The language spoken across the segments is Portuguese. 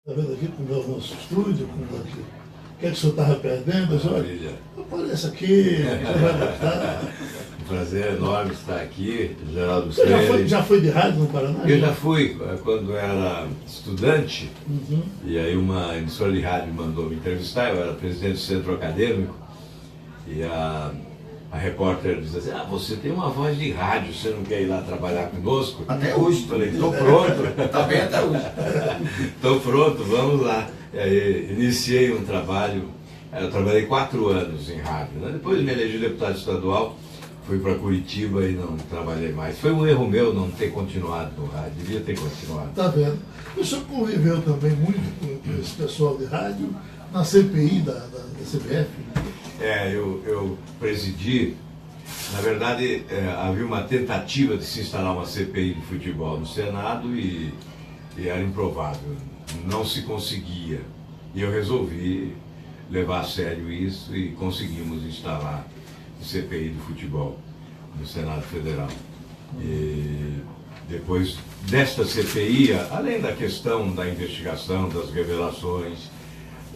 Tá vendo aqui com o nosso estúdio, com aqui. O que é que o senhor estava perdendo? Maravilha. Apareça aqui, você vai gostar. Um prazer enorme estar aqui, Geraldo Você já foi de rádio no Paraná? Eu já fui, quando era estudante, e aí uma emissora de rádio me mandou me entrevistar, eu era presidente do centro acadêmico, e a repórter disse assim, você tem uma voz de rádio, você não quer ir lá trabalhar conosco? Até hoje. Falei, estou pronto. Tá bem até hoje. Estou pronto, vamos lá. E aí iniciei um trabalho, eu trabalhei 4 anos em rádio, né? Depois me elegi deputado estadual, fui para Curitiba e não trabalhei mais. Foi um erro meu não ter continuado no rádio, devia ter continuado. Tá vendo? O senhor conviveu também muito com esse pessoal de rádio na CPI da CBF? Eu presidi, na verdade havia uma tentativa de se instalar uma CPI de futebol no Senado e era improvável, não se conseguia. E eu resolvi levar a sério isso e conseguimos instalar a CPI do futebol no Senado Federal. E depois desta CPI, além da questão da investigação, das revelações,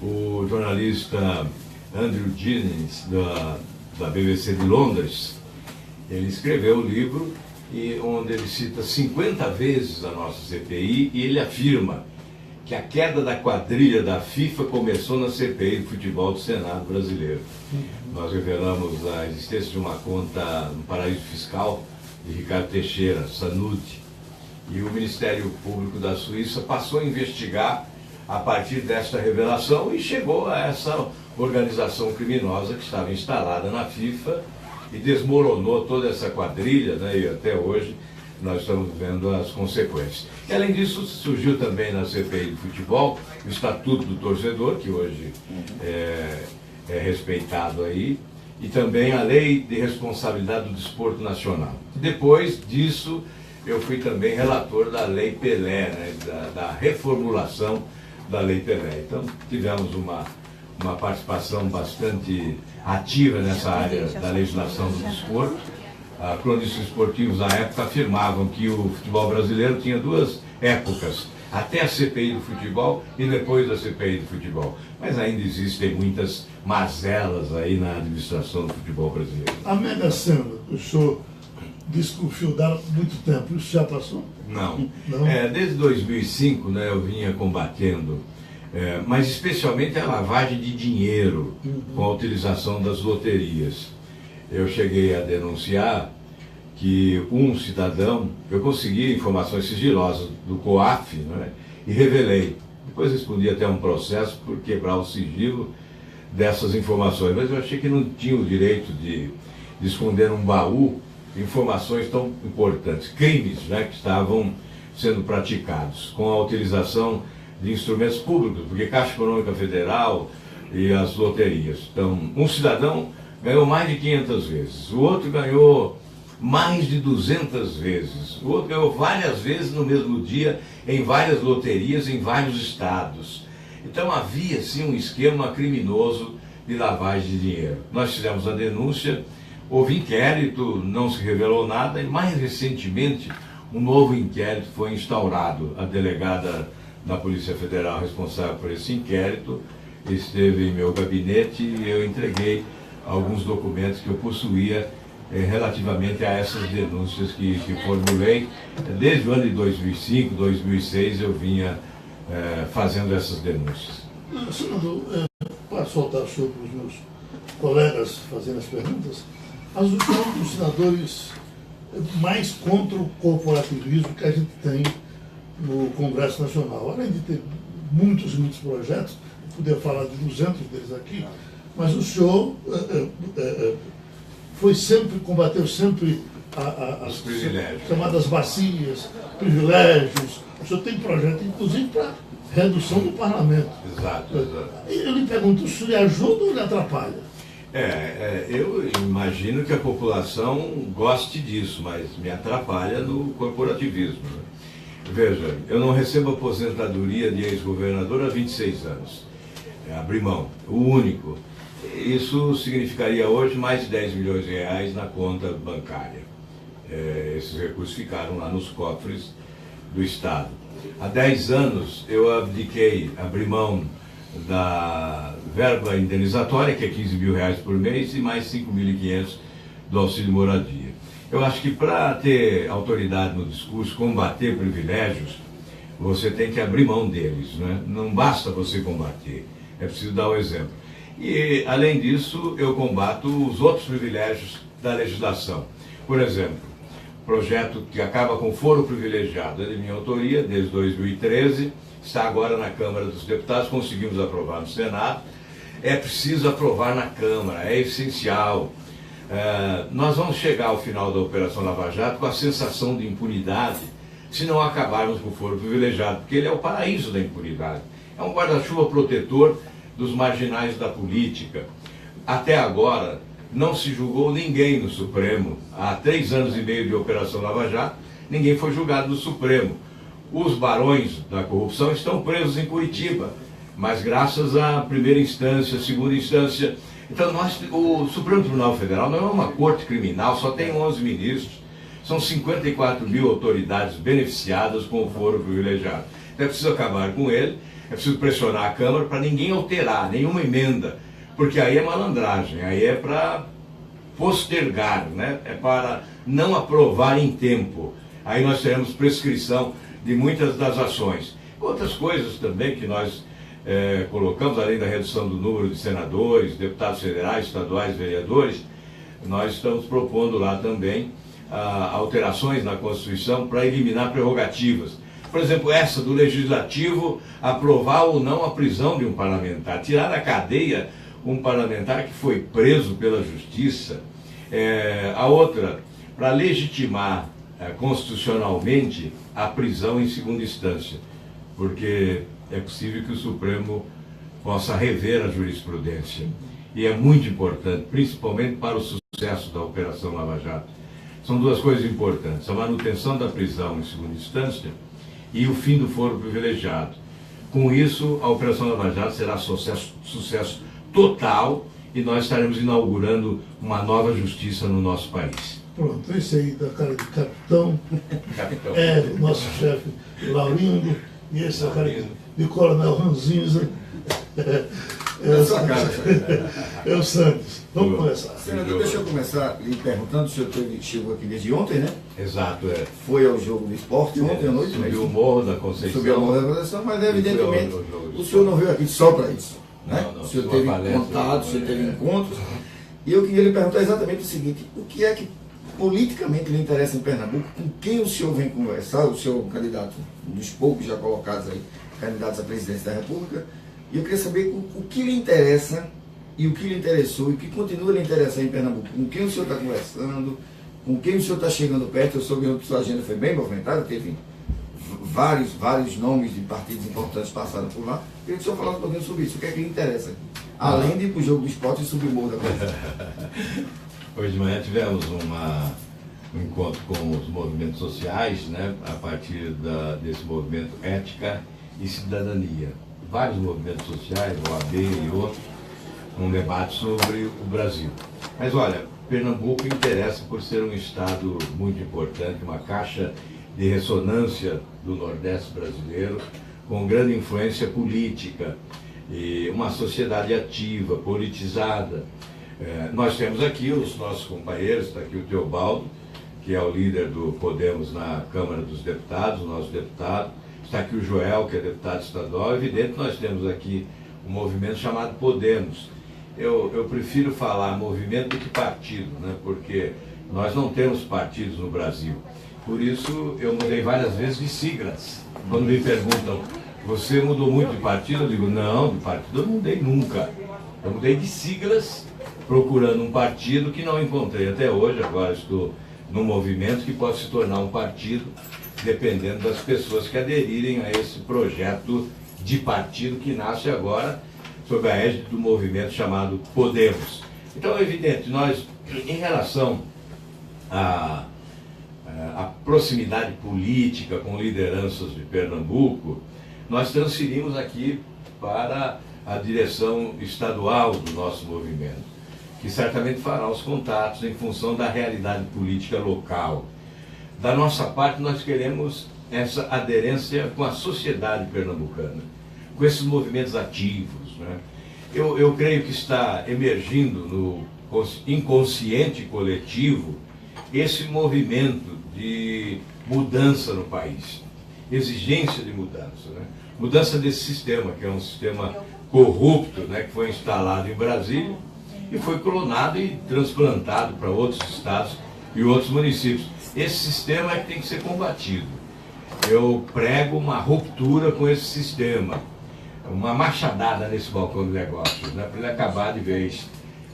o jornalista Andrew Jennings, da BBC de Londres, ele escreveu um livro onde ele cita 50 vezes a nossa CPI e ele afirma que a queda da quadrilha da FIFA começou na CPI do futebol do Senado brasileiro. Nós revelamos a existência de uma conta no paraíso fiscal de Ricardo Teixeira, Sanuti, e o Ministério Público da Suíça passou a investigar a partir desta revelação e chegou a essa organização criminosa que estava instalada na FIFA e desmoronou toda essa quadrilha, né, e até hoje nós estamos vendo as consequências. E, além disso, surgiu também na CPI do futebol o Estatuto do Torcedor, que hoje é respeitado aí, e também a Lei de Responsabilidade do Desporto Nacional. Depois disso, eu fui também relator da Lei Pelé, né, da reformulação da Lei Pelé. Então, tivemos uma participação bastante ativa nessa área da legislação do desporto. Cronistas esportivos, na época, afirmavam que o futebol brasileiro tinha 2 épocas, até a CPI do futebol e depois da CPI do futebol. Mas ainda existem muitas mazelas aí na administração do futebol brasileiro. A Mega Sena, o senhor desconfiou dela há muito tempo, isso já passou? Não. Não? Desde 2005, né, eu vinha combatendo, mas especialmente a lavagem de dinheiro com a utilização das loterias. Eu cheguei a denunciar que um cidadão, eu consegui informações sigilosas do COAF, né, e revelei. Depois respondi até um processo por quebrar o sigilo dessas informações, mas eu achei que não tinha o direito de esconder num baú informações tão importantes, crimes, né, que estavam sendo praticados com a utilização de instrumentos públicos, porque Caixa Econômica Federal e as loterias. Então, um cidadão ganhou mais de 500 vezes, o outro ganhou mais de 200 vezes, o outro ganhou várias vezes no mesmo dia em várias loterias em vários estados. Então havia sim um esquema criminoso de lavagem de dinheiro. Nós fizemos a denúncia, houve inquérito, não se revelou nada e mais recentemente um novo inquérito foi instaurado. A delegada da Polícia Federal responsável por esse inquérito esteve em meu gabinete e eu entreguei alguns documentos que eu possuía relativamente a essas denúncias que formulei. Desde o ano de 2005, 2006 eu vinha fazendo essas denúncias. Senador, para soltar o senhor para os meus colegas fazendo as perguntas, os senadores mais contra o corporativismo que a gente tem no Congresso Nacional. Além de ter muitos projetos, poder falar de 200 deles aqui, mas o senhor combateu sempre as chamadas bacias, privilégios. O senhor tem projeto, inclusive, para redução do parlamento. Exato. Eu lhe pergunto, o senhor lhe ajuda ou lhe atrapalha? Eu imagino que a população goste disso, mas me atrapalha no corporativismo. Né? Veja, eu não recebo aposentadoria de ex-governador há 26 anos. Abri mão, o único. Isso significaria hoje mais de 10 milhões de reais na conta bancária. Esses recursos ficaram lá nos cofres do Estado. há 10 anos eu abri mão da verba indenizatória, que é R$15 mil por mês, e mais 5.500 do auxílio moradia. Eu acho que para ter autoridade no discurso, combater privilégios, você tem que abrir mão deles, né? Não basta você combater, é preciso dar o exemplo. E, além disso, eu combato os outros privilégios da legislação. Por exemplo, projeto que acaba com foro privilegiado, é de minha autoria, desde 2013, está agora na Câmara dos Deputados, conseguimos aprovar no Senado. É preciso aprovar na Câmara, é essencial. Nós vamos chegar ao final da Operação Lava Jato com a sensação de impunidade, se não acabarmos com o foro privilegiado, porque ele é o paraíso da impunidade. É um guarda-chuva protetor dos marginais da política. Até agora, não se julgou ninguém no Supremo. Há 3 anos e meio de Operação Lava Jato, ninguém foi julgado no Supremo. Os barões da corrupção estão presos em Curitiba, mas graças à primeira instância, segunda instância. Então, o Supremo Tribunal Federal não é uma corte criminal, só tem 11 ministros. São 54 mil autoridades beneficiadas com o foro privilegiado. Então, é preciso acabar com ele, é preciso pressionar a Câmara para ninguém alterar, nenhuma emenda, porque aí é malandragem, aí é para postergar, né? É para não aprovar em tempo. Aí nós teremos prescrição de muitas das ações. Outras coisas também que nós colocamos, além da redução do número de senadores, deputados federais, estaduais, vereadores, nós estamos propondo lá também alterações na Constituição para eliminar prerrogativas. Por exemplo, essa do Legislativo aprovar ou não a prisão de um parlamentar, tirar da cadeia um parlamentar que foi preso pela Justiça. A outra, para legitimar constitucionalmente a prisão em segunda instância, porque é possível que o Supremo possa rever a jurisprudência. E é muito importante, principalmente para o sucesso da Operação Lava Jato. São duas coisas importantes: a manutenção da prisão em segunda instância e o fim do foro privilegiado. Com isso, a Operação Lava Jato será sucesso total e nós estaremos inaugurando uma nova justiça no nosso país. Pronto, esse aí da cara de capitão é o nosso chefe Laurindo, e esse é a cara de coronel Ranzinza. É o Santos. Vamos começar. Senador, deixa eu começar lhe perguntando, o senhor chegou aqui desde ontem, né? Exato, Foi ao jogo do esporte ontem à noite. Subiu o Morro da Conceição. Subiu o Morro da Conceição, mas evidentemente o senhor não veio aqui só para isso. Né? Não, o senhor teve contatos, o senhor teve encontros. E eu queria lhe perguntar exatamente o seguinte: o que é que politicamente lhe interessa em Pernambuco? Com quem o senhor vem conversar? O senhor candidato, um dos poucos já colocados aí, candidatos à presidência da República. E eu queria saber o que lhe interessa e o que lhe interessou e o que continua a lhe interessar em Pernambuco. Com quem o senhor está conversando, com quem o senhor está chegando perto. Eu soube que a sua agenda foi bem movimentada, teve vários nomes de partidos importantes passaram por lá. Eu queria que o senhor falasse um pouquinho sobre isso. O que é que lhe interessa? Além de ir para o jogo do esporte e subir o morro da coisa. Hoje de manhã tivemos um encontro com os movimentos sociais, né, a partir desse movimento Ética e Cidadania. Vários movimentos sociais, OAB e outros, um debate sobre o Brasil. Mas olha, Pernambuco interessa por ser um estado muito importante, uma caixa de ressonância do Nordeste brasileiro, com grande influência política, e uma sociedade ativa, politizada. Nós temos aqui os nossos companheiros, está aqui o Teobaldo, que é o líder do Podemos na Câmara dos Deputados, o nosso deputado. Está aqui o Joel, que é deputado estadual. Evidente, nós temos aqui um movimento chamado Podemos. Eu prefiro falar movimento do que partido, né? Porque nós não temos partidos no Brasil. Por isso, eu mudei várias vezes de siglas. Quando me perguntam, você mudou muito de partido? Eu digo, não, de partido eu não mudei nunca. Eu mudei de siglas, procurando um partido que não encontrei até hoje. Agora estou num movimento que pode se tornar um partido, dependendo das pessoas que aderirem a esse projeto de partido que nasce agora sob a égide do movimento chamado Podemos. Então é evidente, nós, em relação à proximidade política com lideranças de Pernambuco, nós transferimos aqui para a direção estadual do nosso movimento, que certamente fará os contatos em função da realidade política local. Da nossa parte, nós queremos essa aderência com a sociedade pernambucana, com esses movimentos ativos, né? Eu creio que está emergindo no inconsciente coletivo esse movimento de mudança no país, exigência de mudança, né? Mudança desse sistema, que é um sistema corrupto, né, que foi instalado em Brasília e foi clonado e transplantado para outros estados e outros municípios. Esse sistema é que tem que ser combatido. Eu prego uma ruptura com esse sistema, uma machadada nesse balcão de negócios, né, para ele acabar de vez,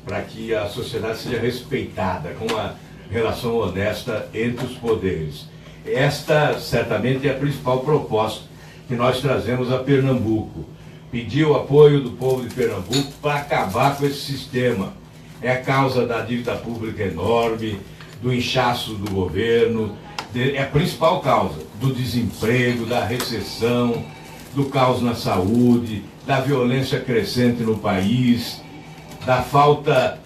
para que a sociedade seja respeitada, com uma relação honesta entre os poderes. Esta, certamente, é a principal proposta que nós trazemos a Pernambuco. Pedir o apoio do povo de Pernambuco para acabar com esse sistema. É a causa da dívida pública enorme, do inchaço do governo, é a principal causa do desemprego, da recessão, do caos na saúde, da violência crescente no país, da falta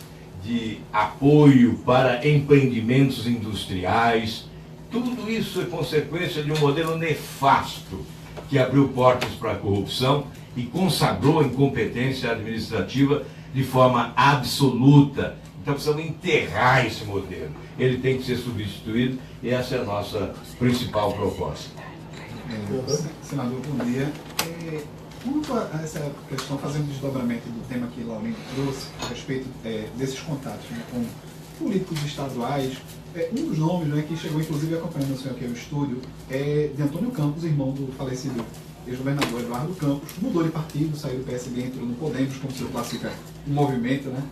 de apoio para empreendimentos industriais. Tudo isso é consequência de um modelo nefasto que abriu portas para a corrupção e consagrou a incompetência administrativa de forma absoluta. Então precisamos enterrar esse modelo. Ele tem que ser substituído e essa é a nossa principal proposta. Senador, bom dia. Quanto a essa questão, fazendo desdobramento do tema que Laurindo trouxe, a respeito desses contatos, né, com políticos estaduais, um dos nomes, né, que chegou inclusive acompanhando o senhor aqui no estúdio é de Antônio Campos, irmão do falecido ex-governador Eduardo Campos, mudou de partido, saiu do PSB, entrou no Podemos, como o senhor classifica um movimento, né?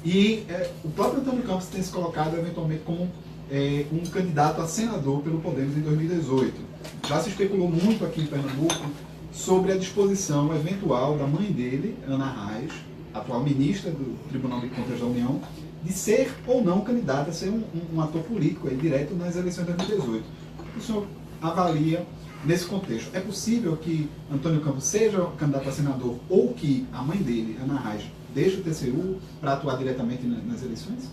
E o próprio Antônio Campos tem se colocado eventualmente como um candidato a senador pelo Podemos em 2018. Já se especulou muito aqui em Pernambuco sobre a disposição eventual da mãe dele, Ana Raiz, atual ministra do Tribunal de Contas da União, de ser ou não candidata a ser um ator político direto nas eleições de 2018. O que o senhor avalia nesse contexto? É possível que Antônio Campos seja candidato a senador ou que a mãe dele, Ana Raiz, deixe o TCU para atuar diretamente nas eleições?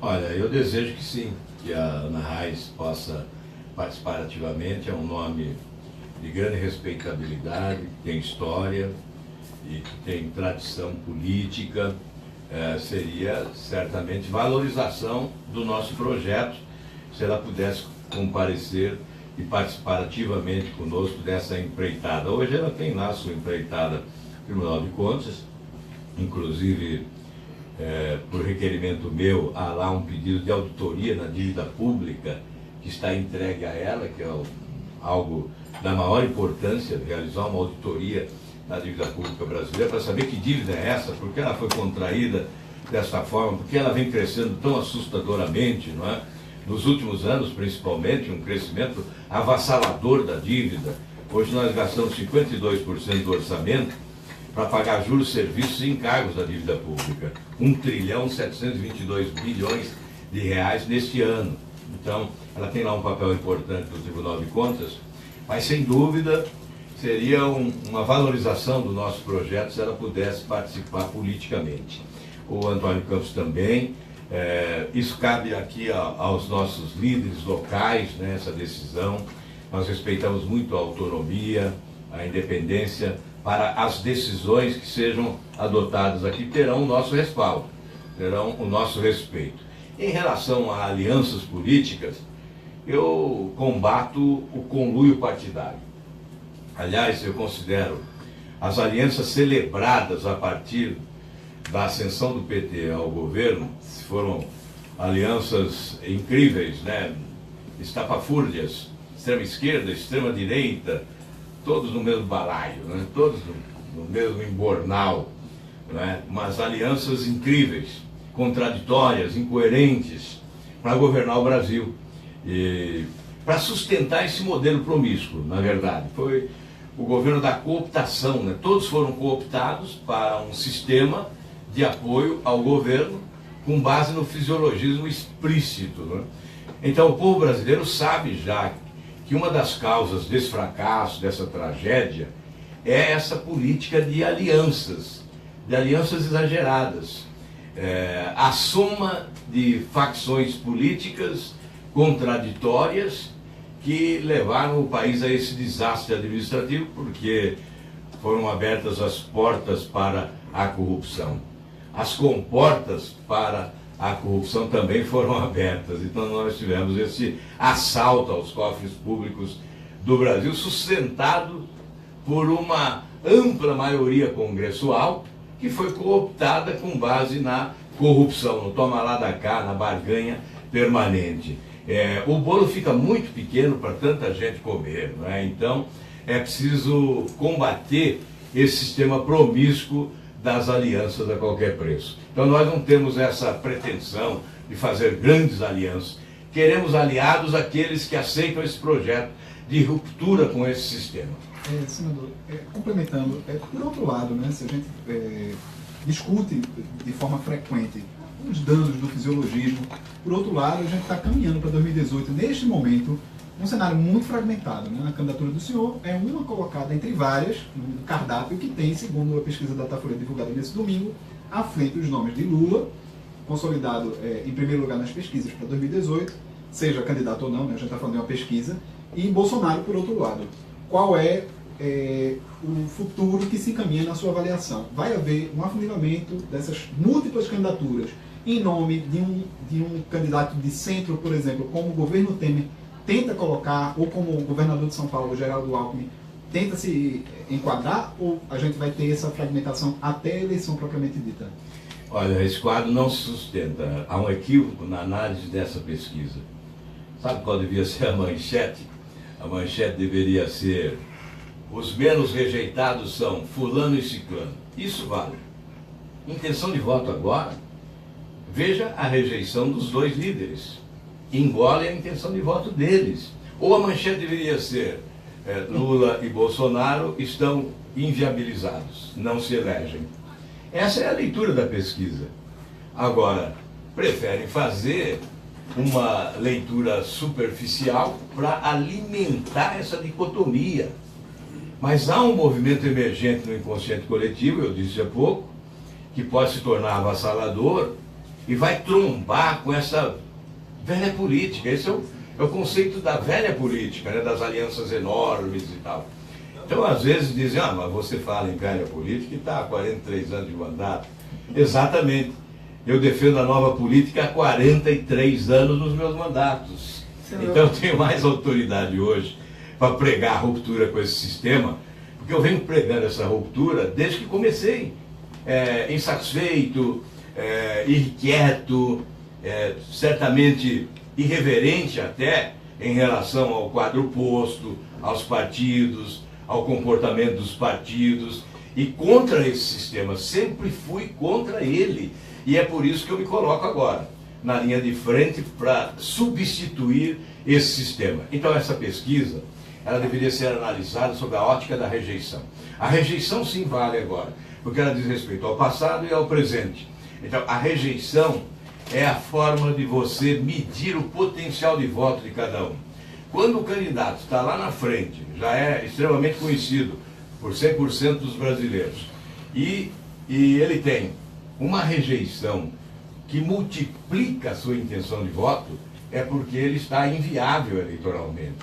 Olha, eu desejo que sim, que a Ana Raiz possa participar ativamente. É um nome de grande respeitabilidade, que tem história e que tem tradição política. Seria certamente valorização do nosso projeto se ela pudesse comparecer e participar ativamente conosco dessa empreitada. Hoje ela tem lá sua empreitada no Tribunal de Contas, inclusive por requerimento meu, há lá um pedido de auditoria na dívida pública que está entregue a ela, que é algo da maior importância, realizar uma auditoria na dívida pública brasileira, para saber que dívida é essa, por que ela foi contraída dessa forma, por que ela vem crescendo tão assustadoramente, não é? Nos últimos anos, principalmente, um crescimento avassalador da dívida. Hoje nós gastamos 52% do orçamento para pagar juros, serviços e encargos da dívida pública. 1.722 bilhões de reais neste ano. Então, ela tem lá um papel importante no Tribunal de Contas, mas sem dúvida seria uma valorização do nosso projeto se ela pudesse participar politicamente. O Antônio Campos também. Isso cabe aqui aos nossos líderes locais, né, essa decisão. Nós respeitamos muito a autonomia, a independência, para as decisões que sejam adotadas aqui terão o nosso respaldo, terão o nosso respeito. Em relação a alianças políticas, eu combato o conluio partidário. Aliás, eu considero as alianças celebradas a partir da ascensão do PT ao governo, foram alianças incríveis, né? Estapafúrdias, extrema esquerda, extrema direita, todos no mesmo balaio, né? Todos no mesmo embornal, né? Mas alianças incríveis, contraditórias, incoerentes, para governar o Brasil. E para sustentar esse modelo promíscuo, na verdade. Foi o governo da cooptação, né? Todos foram cooptados para um sistema de apoio ao governo com base no fisiologismo explícito, né? Então o povo brasileiro sabe já que uma das causas desse fracasso, dessa tragédia, é essa política de alianças exageradas. A soma de facções políticas contraditórias que levaram o país a esse desastre administrativo, porque foram abertas as portas para a corrupção. As comportas para a corrupção também foram abertas. Então nós tivemos esse assalto aos cofres públicos do Brasil, sustentado por uma ampla maioria congressual, que foi cooptada com base na corrupção, no toma lá da cá, na barganha permanente. O bolo fica muito pequeno para tanta gente comer, não é? Então é preciso combater esse sistema promíscuo das alianças a qualquer preço. Então nós não temos essa pretensão de fazer grandes alianças. Queremos aliados aqueles que aceitam esse projeto de ruptura com esse sistema. Senador, complementando, por outro lado, né, se a gente discute de forma frequente os danos do fisiologismo, por outro lado, a gente está caminhando para 2018, neste momento, um cenário muito fragmentado, né? A candidatura do senhor é uma colocada entre várias, no cardápio que tem, segundo a pesquisa da Datafolha divulgada nesse domingo, à frente os nomes de Lula, consolidado em primeiro lugar nas pesquisas para 2018, seja candidato ou não, né? A gente está falando de uma pesquisa, e Bolsonaro por outro lado. Qual é o futuro que se encaminha na sua avaliação? Vai haver um afunilamento dessas múltiplas candidaturas em nome de um candidato de centro, por exemplo, como o governo Temer tenta colocar, ou como o governador de São Paulo, Geraldo Alckmin, tenta se enquadrar, ou a gente vai ter essa fragmentação até a eleição propriamente dita? Olha, esse quadro não se sustenta. Há um equívoco na análise dessa pesquisa. Sabe qual devia ser a manchete? A manchete deveria ser: os menos rejeitados são fulano e ciclano. Isso vale. Intenção de voto agora, veja a rejeição dos dois líderes. Engole a intenção de voto deles. Ou a manchete deveria ser: Lula e Bolsonaro estão inviabilizados, não se elegem. Essa é a leitura da pesquisa. Agora, preferem fazer uma leitura superficial para alimentar essa dicotomia. Mas há um movimento emergente no inconsciente coletivo, eu disse há pouco, que pode se tornar avassalador e vai trombar com essa velha política. Esse é o conceito da velha política, né, das alianças enormes e tal. Então, às vezes dizem: mas você fala em velha política e está há 43 anos de mandato. Exatamente. Eu defendo a nova política há 43 anos nos meus mandatos. Então eu tenho mais autoridade hoje para pregar a ruptura com esse sistema, porque eu venho pregando essa ruptura desde que comecei. Insatisfeito, irrequieto, certamente irreverente até em relação ao quadro posto, aos partidos, ao comportamento dos partidos, e contra esse sistema. Sempre fui contra ele. E é por isso que eu me coloco agora na linha de frente para substituir esse sistema. Então essa pesquisa, ela deveria ser analisada sob a ótica da rejeição. A rejeição sim vale agora, porque ela diz respeito ao passado e ao presente. Então a rejeição é a forma de você medir o potencial de voto de cada um. Quando o candidato está lá na frente, já é extremamente conhecido por 100% dos brasileiros, e ele tem uma rejeição que multiplica a sua intenção de voto, é porque ele está inviável eleitoralmente.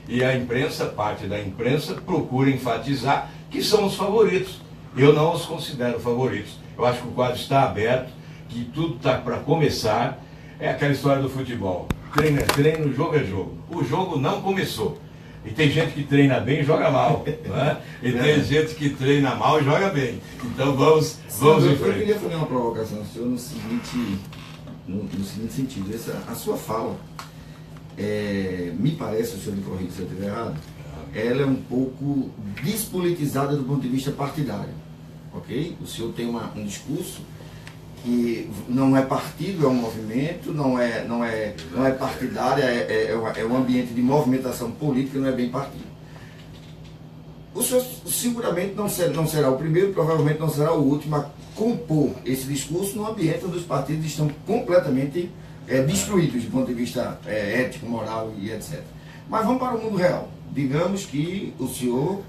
E a imprensa, parte da imprensa, procura enfatizar que são os favoritos. Eu não os considero favoritos. Eu acho que o quadro está aberto, que tudo está para começar. É aquela história do futebol. Treino é treino, jogo é jogo. O jogo não começou. E tem gente que treina bem e joga mal, né? E tem gente que treina mal e joga bem. Então vamos em frente. Eu queria fazer uma provocação, senhor, no seguinte sentido. A sua fala, me parece, o senhor me corrija se eu estiver errado, ela é um pouco despolitizada do ponto de vista partidário, ok? O senhor tem um discurso que não é partido, é um movimento, não é partidária, é um ambiente de movimentação política, não é bem partido. O senhor seguramente não será o primeiro, provavelmente não será o último a compor esse discurso num ambiente onde os partidos estão completamente destruídos do ponto de vista ético, moral e etc. Mas vamos para o mundo real. Digamos que o senhor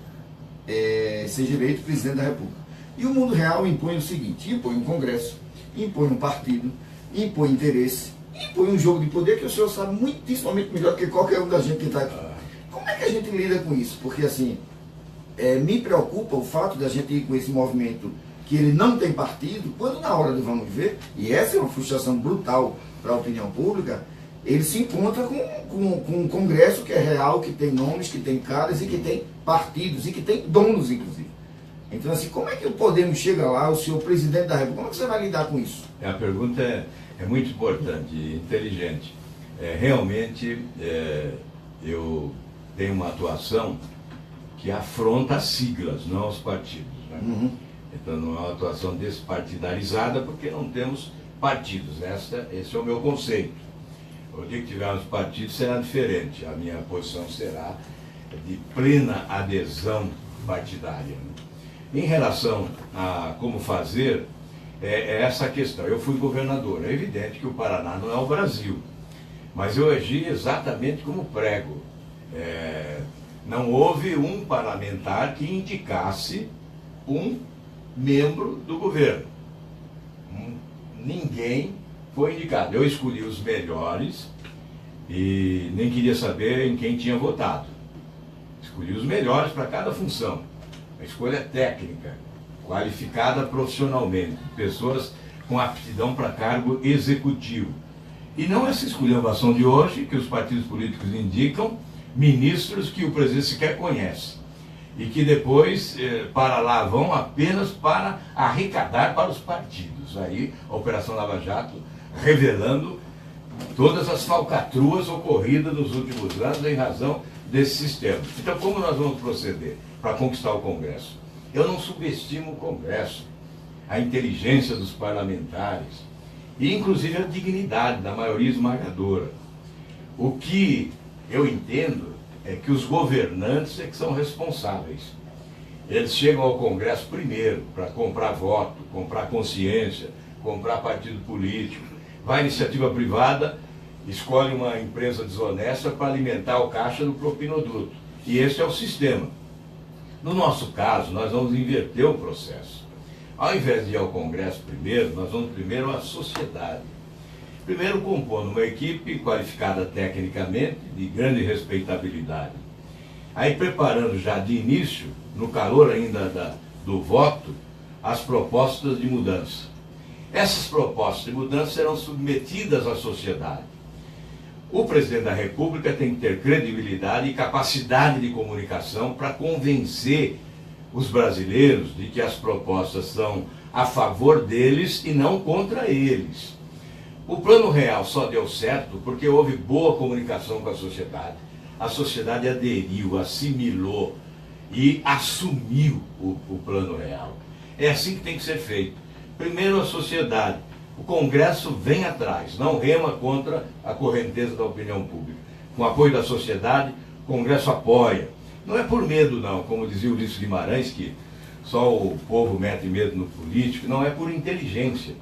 seja eleito presidente da República. E o mundo real impõe o seguinte: impõe um Congresso, impõe um partido, impõe interesse, impõe um jogo de poder que o senhor sabe muitíssimamente melhor do que qualquer um da gente que está aqui. Como é que a gente lida com isso? Porque assim, me preocupa o fato da gente ir com esse movimento que ele não tem partido, quando na hora do vamos ver, e essa é uma frustração brutal para a opinião pública, ele se encontra com um Congresso que é real, que tem nomes, que tem caras e que tem partidos e que tem donos, inclusive. Então, assim, como é que o Podemos chega lá, o senhor presidente da República, como é que você vai lidar com isso? A pergunta é muito importante e inteligente. Realmente, eu tenho uma atuação que afronta as siglas, não os partidos. Né? Uhum. Então, não é uma atuação despartidarizada, porque não temos partidos. Esse é o meu conceito. O dia que tivermos partidos será diferente. A minha posição será de plena adesão partidária. Em relação a como fazer, é essa a questão. Eu fui governador. É evidente que o Paraná não é o Brasil. Mas eu agi exatamente como prego. Não houve um parlamentar que indicasse um membro do governo. Ninguém foi indicado. Eu escolhi os melhores e nem queria saber em quem tinha votado. Escolhi os melhores para cada função. A escolha é técnica, qualificada profissionalmente, pessoas com aptidão para cargo executivo. E não essa esculhambação de hoje, que os partidos políticos indicam ministros que o presidente sequer conhece. E que depois, para lá vão apenas para arrecadar para os partidos. Aí, a Operação Lava Jato revelando todas as falcatruas ocorridas nos últimos anos em razão desse sistema. Então, como nós vamos proceder para conquistar o Congresso? Eu não subestimo o Congresso, a inteligência dos parlamentares e, inclusive, a dignidade da maioria esmagadora. O que eu entendo é que os governantes é que são responsáveis. Eles chegam ao Congresso primeiro para comprar voto, comprar consciência, comprar partido político. Vai à iniciativa privada, escolhe uma empresa desonesta para alimentar o caixa do propinoduto. E esse é o sistema. No nosso caso, nós vamos inverter o processo. Ao invés de ir ao Congresso primeiro, nós vamos primeiro à sociedade. Primeiro compondo uma equipe qualificada tecnicamente, de grande respeitabilidade. Aí preparando já de início, no calor ainda do voto, as propostas de mudança. Essas propostas de mudança serão submetidas à sociedade. O presidente da República tem que ter credibilidade e capacidade de comunicação para convencer os brasileiros de que as propostas são a favor deles e não contra eles. O Plano Real só deu certo porque houve boa comunicação com a sociedade. A sociedade aderiu, assimilou e assumiu o Plano Real. É assim que tem que ser feito. Primeiro a sociedade. O Congresso vem atrás, não rema contra a correnteza da opinião pública. Com o apoio da sociedade, o Congresso apoia. Não é por medo não, como dizia Ulisses Guimarães, que só o povo mete medo no político, não é por inteligência.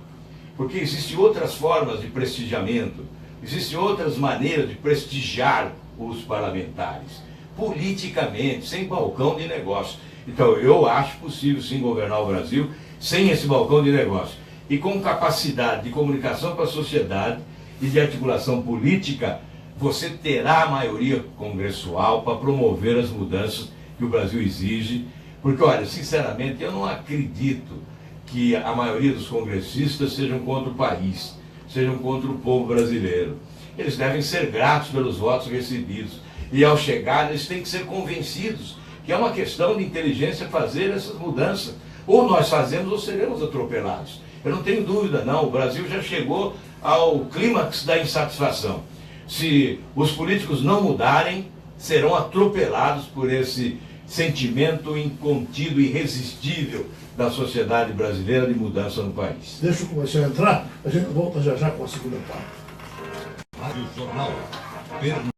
Porque existem outras formas de prestigiamento, existem outras maneiras de prestigiar os parlamentares. Politicamente, sem balcão de negócio. Então eu acho possível sim governar o Brasil sem esse balcão de negócio. E com capacidade de comunicação com a sociedade e de articulação política, você terá a maioria congressual para promover as mudanças que o Brasil exige. Porque, olha, sinceramente, eu não acredito que a maioria dos congressistas sejam contra o país, sejam contra o povo brasileiro. Eles devem ser gratos pelos votos recebidos. E ao chegar, eles têm que ser convencidos que é uma questão de inteligência fazer essas mudanças. Ou nós fazemos ou seremos atropelados. Eu não tenho dúvida, não. O Brasil já chegou ao clímax da insatisfação. Se os políticos não mudarem, serão atropelados por esse sentimento incontido, irresistível da sociedade brasileira de mudança no país. Deixa o comercial entrar, a gente volta já já com a segunda parte. Rádio Jornal.